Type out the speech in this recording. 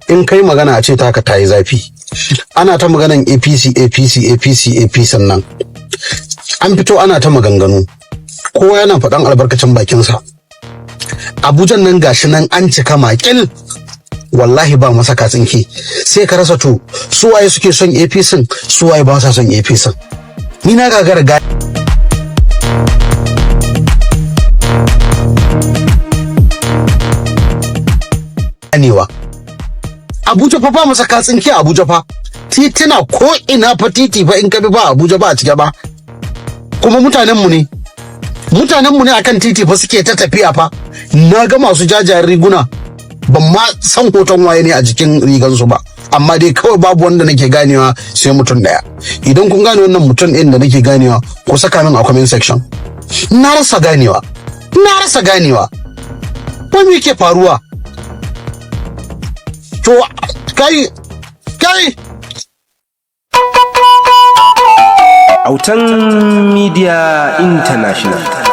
in kai magana a ce taka ta yi zafi. Ana ta maganan APC sannan an fito ana ta maganganu kowa yana faɗan albarkacin bakinsa. Abuja nan gashi nan an cika makil, wallahi ba masa katsinki, sai ka rasa to su waye suke son APC, su waye ba sa son APC. Ni na gagara ganewa. Abuja fa ba masa katsinki. Abuja fa titina ko ina fa titi fa in ka bi ba Abuja ba a cike ba, kuma mutanen mu ne akan titi fa suke ta tafiya fa. Na ga masu jajayen riguna ban ma san hoton waye ne a jikin rigansu ba, amma dai kawai babu wanda nake ganewa sai mutum daya. Idan kun gane wannan mutum ɗin da nake ganewa ku saka min a comment section. Na rasa ganewa ko me yake faruwa? To kai Autan Media International.